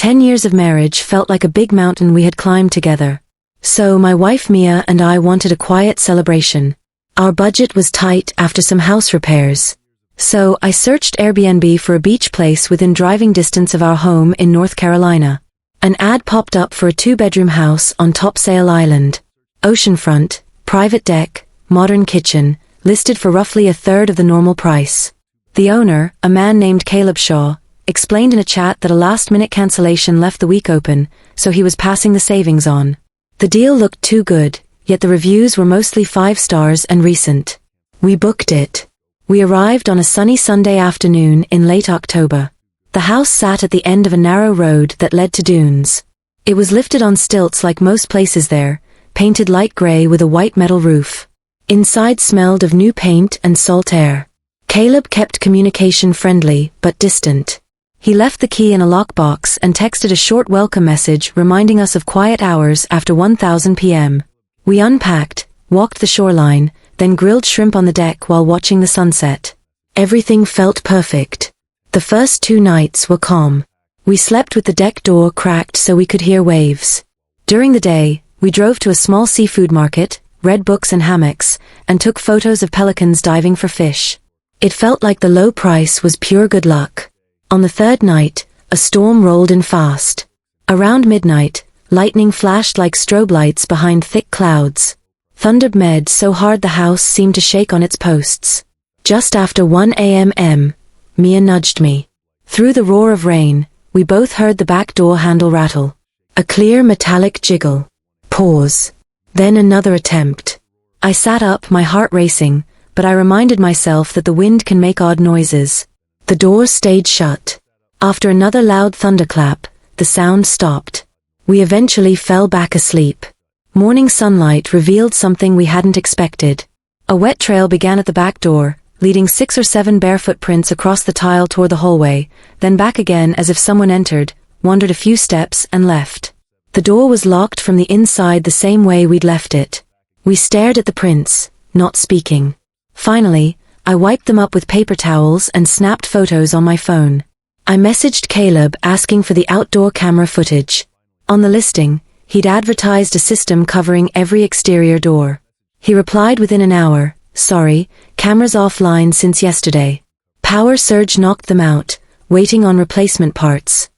10 years of marriage felt like a big mountain we had climbed together. So my wife Mia and I wanted a quiet celebration. Our budget was tight after some house repairs. So I searched Airbnb for a beach place within driving distance of our home in North Carolina. An ad popped up for a 2-bedroom house on Topsail Island. Oceanfront, private deck, modern kitchen, listed for roughly a third of the normal price. The owner, a man named Caleb Shaw, explained in a chat that a last-minute cancellation left the week open, so he was passing the savings on. The deal looked too good, yet the reviews were mostly 5 stars and recent. We booked it. We arrived on a sunny Sunday afternoon in late October. The house sat at the end of a narrow road that led to dunes. It was lifted on stilts like most places there, painted light gray with a white metal roof. Inside smelled of new paint and salt air. Caleb kept communication friendly, but distant. He left the key in a lockbox and texted a short welcome message reminding us of quiet hours after 1000 p.m. We unpacked, walked the shoreline, then grilled shrimp on the deck while watching the sunset. Everything felt perfect. The first 2 nights were calm. We slept with the deck door cracked so we could hear waves. During the day, we drove to a small seafood market, read books and hammocks, and took photos of pelicans diving for fish. It felt like the low price was pure good luck. On the 3rd night, a storm rolled in fast. Around midnight, lightning flashed like strobe lights behind thick clouds. Thunder med so hard the house seemed to shake on its posts. Just after 1 a.m., Mia nudged me. Through the roar of rain, we both heard the back door handle rattle. A clear metallic jiggle. Pause. Then another attempt. I sat up, my heart racing, but I reminded myself that the wind can make odd noises. The door stayed shut. After another loud thunderclap, the sound stopped. We eventually fell back asleep. Morning sunlight revealed something we hadn't expected. A wet trail began at the back door, leading 6 or 7 barefoot prints across the tile toward the hallway, then back again as if someone entered, wandered a few steps, and left. The door was locked from the inside the same way we'd left it. We stared at the prints, not speaking. Finally, I wiped them up with paper towels and snapped photos on my phone. I messaged Caleb asking for the outdoor camera footage. On the listing, he'd advertised a system covering every exterior door. He replied within an hour, "Sorry, cameras offline since yesterday. Power surge knocked them out, waiting on replacement parts."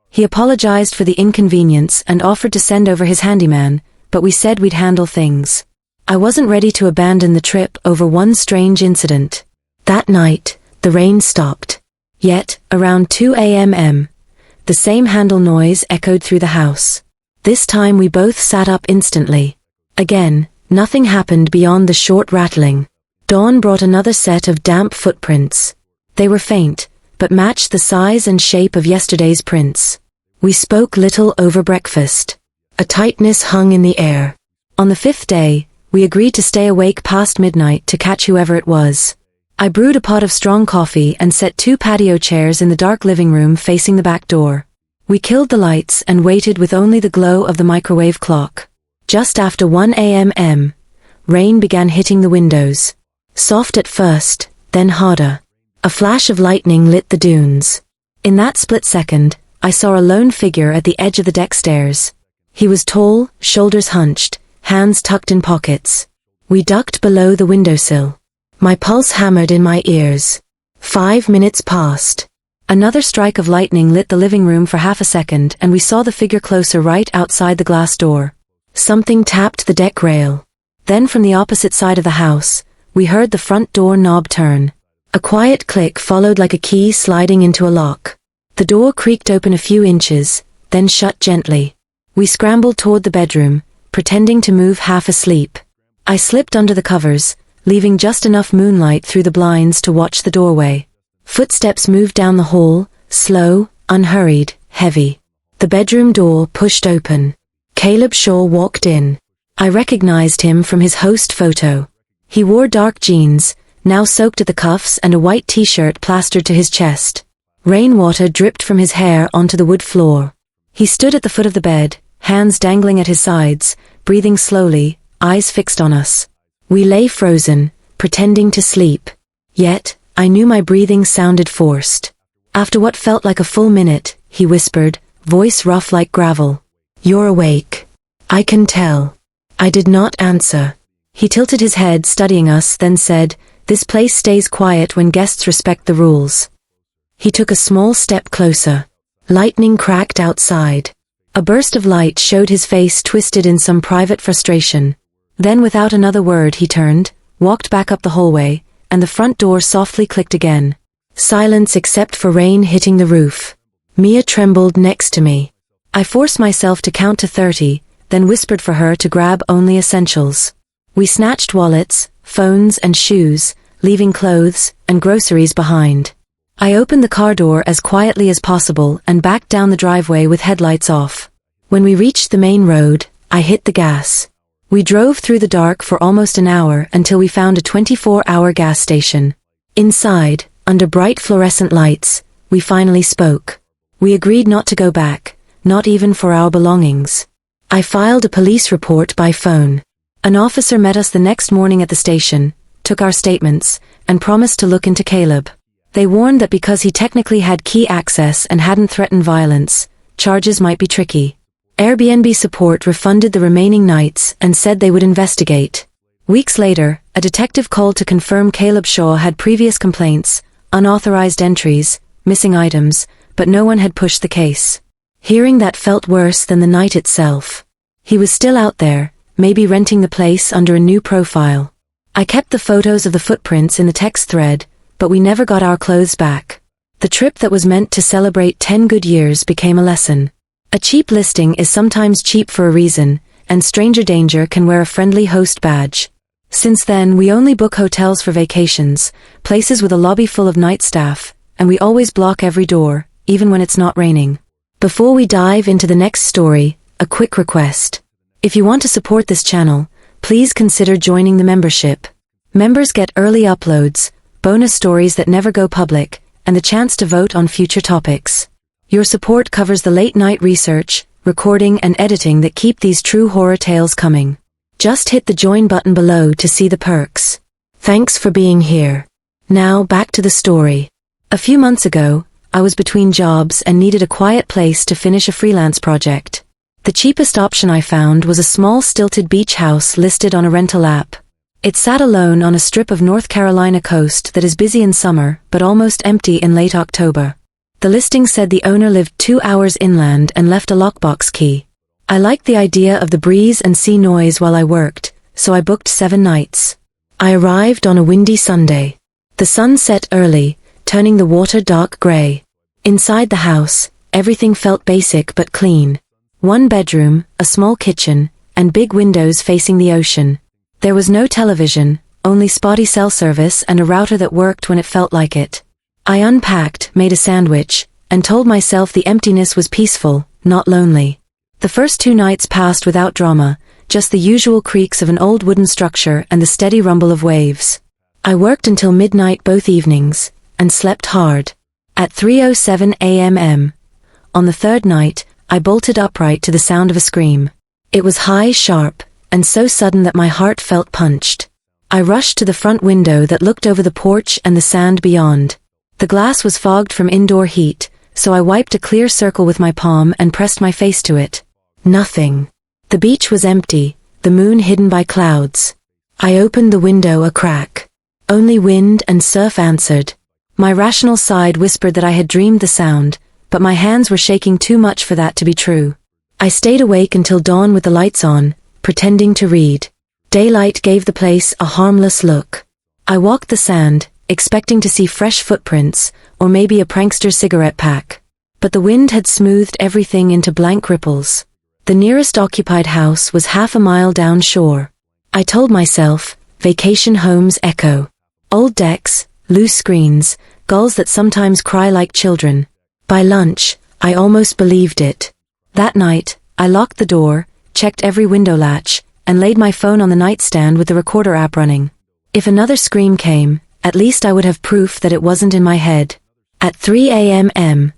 He apologized for the inconvenience and offered to send over his handyman, but we said we'd handle things. I wasn't ready to abandon the trip over one strange incident. That night, the rain stopped. Yet, around 2 a.m., the same handle noise echoed through the house. This time we both sat up instantly. Again, nothing happened beyond the short rattling. Dawn brought another set of damp footprints. They were faint, but matched the size and shape of yesterday's prints. We spoke little over breakfast. A tightness hung in the air. On the 5th day, we agreed to stay awake past midnight to catch whoever it was. I brewed a pot of strong coffee and set 2 patio chairs in the dark living room facing the back door. We killed the lights and waited with only the glow of the microwave clock. Just after 1 a.m., rain began hitting the windows. Soft at first, then harder. A flash of lightning lit the dunes. In that split second, I saw a lone figure at the edge of the deck stairs. He was tall, shoulders hunched, hands tucked in pockets. We ducked below the windowsill. My pulse hammered in my ears. 5 minutes passed. Another strike of lightning lit the living room for half a second and we saw the figure closer right outside the glass door. Something tapped the deck rail. Then from the opposite side of the house, we heard the front door knob turn. A quiet click followed like a key sliding into a lock. The door creaked open a few inches, then shut gently. We scrambled toward the bedroom, pretending to move half asleep. I slipped under the covers, leaving just enough moonlight through the blinds to watch the doorway. Footsteps moved down the hall, slow, unhurried, heavy. The bedroom door pushed open. Caleb Shaw walked in. I recognized him from his host photo. He wore dark jeans, now soaked at the cuffs, and a white t-shirt plastered to his chest. Rainwater dripped from his hair onto the wood floor. He stood at the foot of the bed, hands dangling at his sides, breathing slowly, eyes fixed on us. We lay frozen, pretending to sleep. Yet, I knew my breathing sounded forced. After what felt like a full minute, he whispered, voice rough like gravel. "You're awake. I can tell." I did not answer. He tilted his head, studying us, then said, "This place stays quiet when guests respect the rules." He took a small step closer. Lightning cracked outside. A burst of light showed his face twisted in some private frustration. Then without another word he turned, walked back up the hallway, and the front door softly clicked again. Silence except for rain hitting the roof. Mia trembled next to me. I forced myself to count to 30, then whispered for her to grab only essentials. We snatched wallets, phones and shoes, leaving clothes and groceries behind. I opened the car door as quietly as possible and backed down the driveway with headlights off. When we reached the main road, I hit the gas. We drove through the dark for almost an hour until we found a 24-hour gas station. Inside, under bright fluorescent lights, we finally spoke. We agreed not to go back, not even for our belongings. I filed a police report by phone. An officer met us the next morning at the station, took our statements, and promised to look into Caleb. They warned that because he technically had key access and hadn't threatened violence, charges might be tricky. Airbnb support refunded the remaining nights and said they would investigate. Weeks later, a detective called to confirm Caleb Shaw had previous complaints, unauthorized entries, missing items, but no one had pushed the case. Hearing that felt worse than the night itself. He was still out there, maybe renting the place under a new profile. I kept the photos of the footprints in the text thread, but we never got our clothes back. The trip that was meant to celebrate 10 good years became a lesson. A cheap listing is sometimes cheap for a reason, and stranger danger can wear a friendly host badge. Since then, we only book hotels for vacations, places with a lobby full of night staff, and we always block every door, even when it's not raining. Before we dive into the next story, a quick request. If you want to support this channel, please consider joining the membership. Members get early uploads, bonus stories that never go public, and the chance to vote on future topics. Your support covers the late-night research, recording and editing that keep these true horror tales coming. Just hit the join button below to see the perks. Thanks for being here. Now back to the story. A few months ago, I was between jobs and needed a quiet place to finish a freelance project. The cheapest option I found was a small stilted beach house listed on a rental app. It sat alone on a strip of North Carolina coast that is busy in summer but almost empty in late October. The listing said the owner lived 2 hours inland and left a lockbox key. I liked the idea of the breeze and sea noise while I worked, so I booked 7 nights. I arrived on a windy Sunday. The sun set early, turning the water dark gray. Inside the house, everything felt basic but clean. 1 bedroom, a small kitchen, and big windows facing the ocean. There was no television, only spotty cell service and a router that worked when it felt like it. I unpacked, made a sandwich, and told myself the emptiness was peaceful, not lonely. The first 2 nights passed without drama, just the usual creaks of an old wooden structure and the steady rumble of waves. I worked until midnight both evenings, and slept hard. At 3:07 a.m. on the 3rd night, I bolted upright to the sound of a scream. It was high, sharp, and so sudden that my heart felt punched. I rushed to the front window that looked over the porch and the sand beyond. The glass was fogged from indoor heat, so I wiped a clear circle with my palm and pressed my face to it. Nothing. The beach was empty, the moon hidden by clouds. I opened the window a crack. Only wind and surf answered. My rational side whispered that I had dreamed the sound, but my hands were shaking too much for that to be true. I stayed awake until dawn with the lights on, pretending to read. Daylight gave the place a harmless look. I walked the sand, expecting to see fresh footprints, or maybe a prankster's cigarette pack. But the wind had smoothed everything into blank ripples. The nearest occupied house was half a mile downshore. I told myself, vacation homes echo. Old decks, loose screens, gulls that sometimes cry like children. By lunch, I almost believed it. That night, I locked the door, checked every window latch, and laid my phone on the nightstand with the recorder app running. If another scream came, at least I would have proof that it wasn't in my head. At 3 a.m,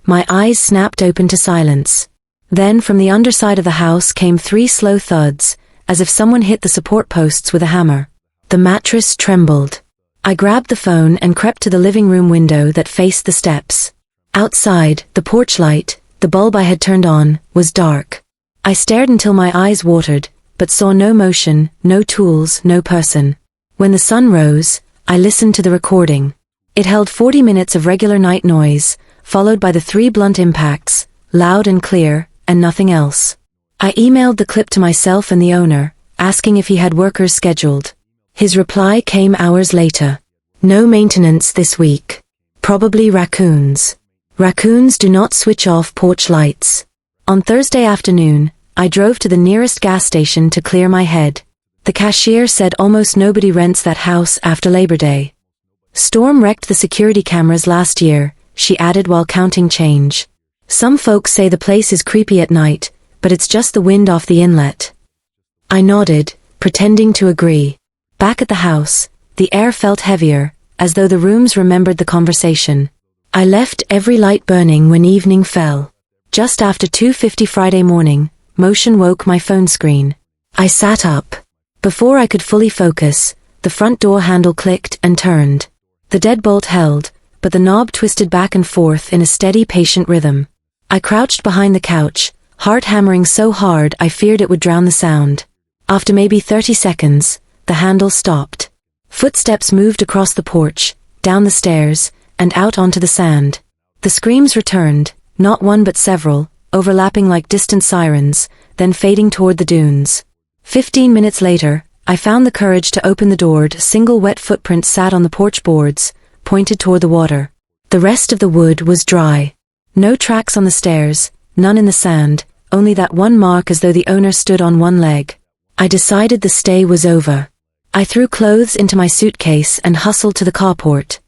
my eyes snapped open to silence. Then from the underside of the house came 3 slow thuds, as if someone hit the support posts with a hammer. The mattress trembled. I grabbed the phone and crept to the living room window that faced the steps. Outside, the porch light, The bulb I had turned on was dark. I stared until my eyes watered, but saw no motion, no tools, no person. When the sun rose, I listened to the recording. It held 40 minutes of regular night noise, followed by the 3 blunt impacts, loud and clear, and nothing else. I emailed the clip to myself and the owner, asking if he had workers scheduled. His reply came hours later. No maintenance this week. Probably raccoons. Raccoons do not switch off porch lights. On Thursday afternoon, I drove to the nearest gas station to clear my head. The cashier said almost nobody rents that house after Labor Day. Storm wrecked the security cameras last year, she added while counting change. Some folks say the place is creepy at night, but it's just the wind off the inlet. I nodded, pretending to agree. Back at the house, the air felt heavier, as though the rooms remembered the conversation. I left every light burning when evening fell. Just after 2:50 Friday morning, motion woke my phone screen. I sat up. Before I could fully focus, the front door handle clicked and turned. The deadbolt held, but the knob twisted back and forth in a steady, patient rhythm. I crouched behind the couch, heart hammering so hard I feared it would drown the sound. After maybe 30 seconds, the handle stopped. Footsteps moved across the porch, down the stairs, and out onto the sand. The screams returned, not one but several, overlapping like distant sirens, then fading toward the dunes. 15 minutes later, I found the courage to open the door. A single wet footprint sat on the porch boards, pointed toward the water. The rest of the wood was dry. No tracks on the stairs, none in the sand, only that one mark as though the owner stood on one leg. I decided the stay was over. I threw clothes into my suitcase and hustled to the carport.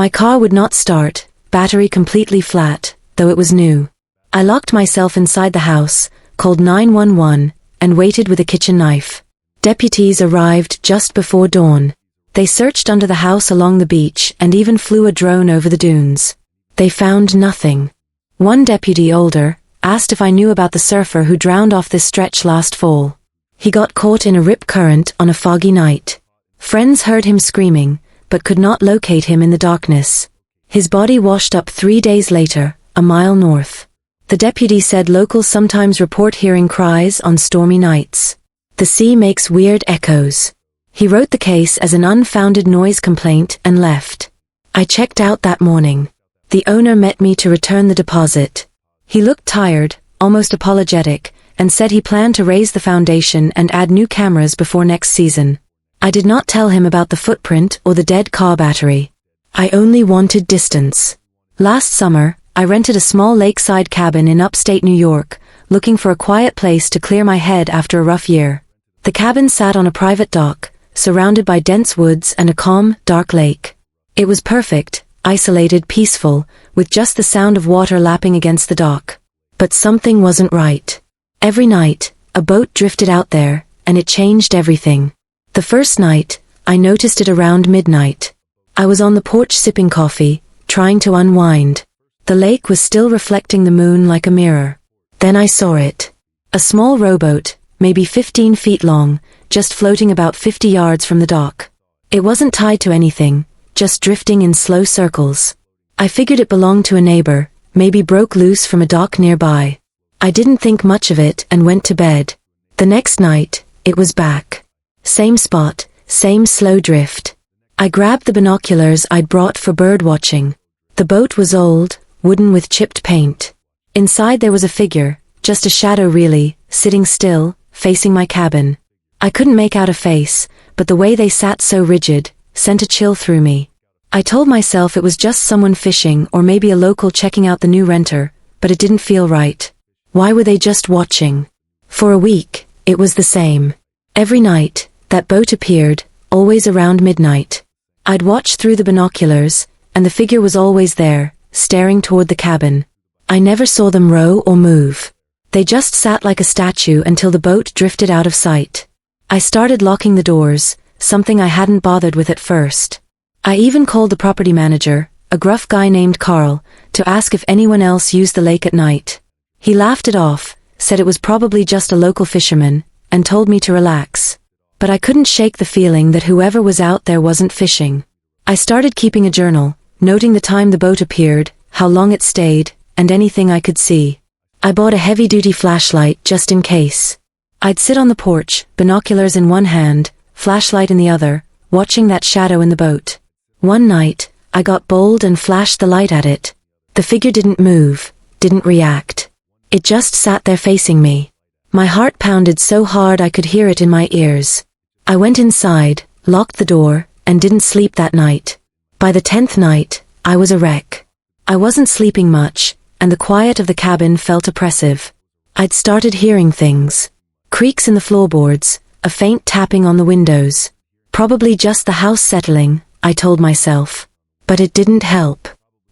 My car would not start, battery completely flat, though it was new. I locked myself inside the house, called 911, and waited with a kitchen knife. Deputies arrived just before dawn. They searched under the house along the beach and even flew a drone over the dunes. They found nothing. One deputy, older, asked if I knew about the surfer who drowned off this stretch last fall. He got caught in a rip current on a foggy night. Friends heard him screaming, but could not locate him in the darkness. His body washed up 3 days later, a mile north. The deputy said locals sometimes report hearing cries on stormy nights. The sea makes weird echoes. He wrote the case as an unfounded noise complaint and left. I checked out that morning. The owner met me to return the deposit. He looked tired, almost apologetic, and said he planned to raise the foundation and add new cameras before next season. I did not tell him about the footprint or the dead car battery. I only wanted distance. Last summer, I rented a small lakeside cabin in upstate New York, looking for a quiet place to clear my head after a rough year. The cabin sat on a private dock, surrounded by dense woods and a calm, dark lake. It was perfect, isolated, peaceful, with just the sound of water lapping against the dock. But something wasn't right. Every night, a boat drifted out there, and it changed everything. The first night, I noticed it around midnight. I was on the porch sipping coffee, trying to unwind. The lake was still reflecting the moon like a mirror. Then I saw it. A small rowboat, maybe 15 feet long, just floating about 50 yards from the dock. It wasn't tied to anything, just drifting in slow circles. I figured it belonged to a neighbor, maybe broke loose from a dock nearby. I didn't think much of it and went to bed. The next night, it was back. Same spot, same slow drift. I grabbed the binoculars I'd brought for bird watching. The boat was old, wooden with chipped paint. Inside there was a figure, just a shadow really, sitting still, facing my cabin. I couldn't make out a face, but the way they sat so rigid, sent a chill through me. I told myself it was just someone fishing or maybe a local checking out the new renter, but it didn't feel right. Why were they just watching? For a week, it was the same. Every night, that boat appeared, always around midnight. I'd watch through the binoculars, and the figure was always there, staring toward the cabin. I never saw them row or move. They just sat like a statue until the boat drifted out of sight. I started locking the doors, something I hadn't bothered with at first. I even called the property manager, a gruff guy named Carl, to ask if anyone else used the lake at night. He laughed it off, said it was probably just a local fisherman, and told me to relax. But I couldn't shake the feeling that whoever was out there wasn't fishing. I started keeping a journal, noting the time the boat appeared, how long it stayed, and anything I could see. I bought a heavy-duty flashlight just in case. I'd sit on the porch, binoculars in one hand, flashlight in the other, watching that shadow in the boat. One night, I got bold and flashed the light at it. The figure didn't move, didn't react. It just sat there facing me. My heart pounded so hard I could hear it in my ears. I went inside, locked the door, and didn't sleep that night. By the 10th night, I was a wreck. I wasn't sleeping much, and the quiet of the cabin felt oppressive. I'd started hearing things. Creaks in the floorboards, a faint tapping on the windows. Probably just the house settling, I told myself. But it didn't help.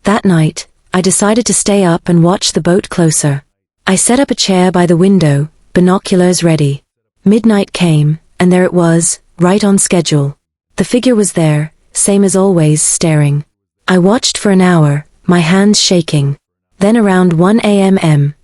That night, I decided to stay up and watch the boat closer. I set up a chair by the window, binoculars ready. Midnight came, and there it was, right on schedule. The figure was there, same as always, staring. I watched for an hour, my hands shaking. Then around 1 a.m.,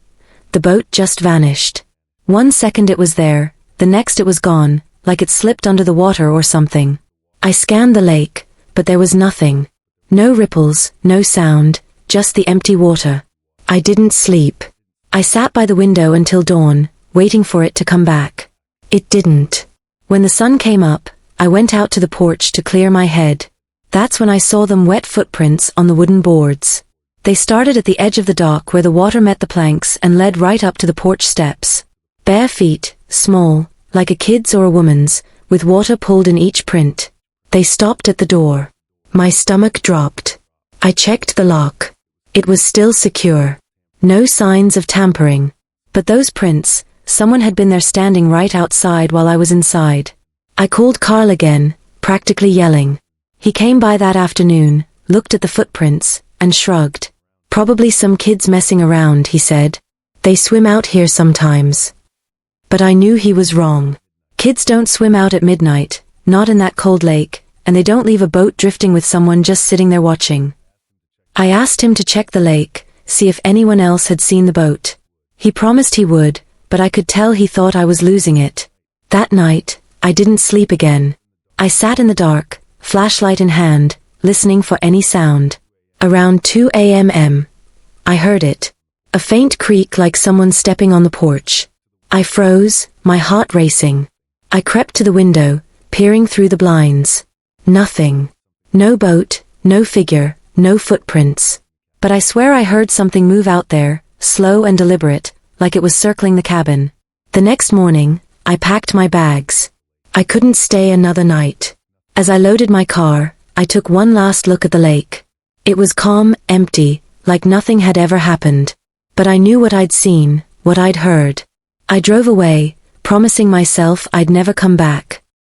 the boat just vanished. 1 second it was there, the next it was gone, like it slipped under the water or something. I scanned the lake, but there was nothing. No ripples, no sound, just the empty water. I didn't sleep. I sat by the window until dawn, waiting for it to come back. It didn't. When the sun came up, I went out to the porch to clear my head. That's when I saw them wet footprints on the wooden boards. They started at the edge of the dock where the water met the planks and led right up to the porch steps. Bare feet, small, like a kid's or a woman's, with water pulled in each print. They stopped at the door. My stomach dropped. I checked the lock. It was still secure. No signs of tampering. But those prints, someone had been there standing right outside while I was inside. I called Carl again, practically yelling. He came by that afternoon, looked at the footprints, and shrugged. Probably some kids messing around, he said. They swim out here sometimes. But I knew he was wrong. Kids don't swim out at midnight, not in that cold lake, and they don't leave a boat drifting with someone just sitting there watching. I asked him to check the lake, see if anyone else had seen the boat. He promised he would, but I could tell he thought I was losing it. That night, I didn't sleep again. I sat in the dark, flashlight in hand, listening for any sound. Around 2 a.m., I heard it. A faint creak like someone stepping on the porch. I froze, my heart racing. I crept to the window, peering through the blinds. Nothing. No boat, no figure, no footprints. But I swear I heard something move out there, slow and deliberate, like it was circling the cabin. The next morning, I packed my bags. I couldn't stay another night. As I loaded my car, I took one last look at the lake. It was calm, empty, like nothing had ever happened. But I knew what I'd seen, what I'd heard. I drove away, promising myself I'd never come back.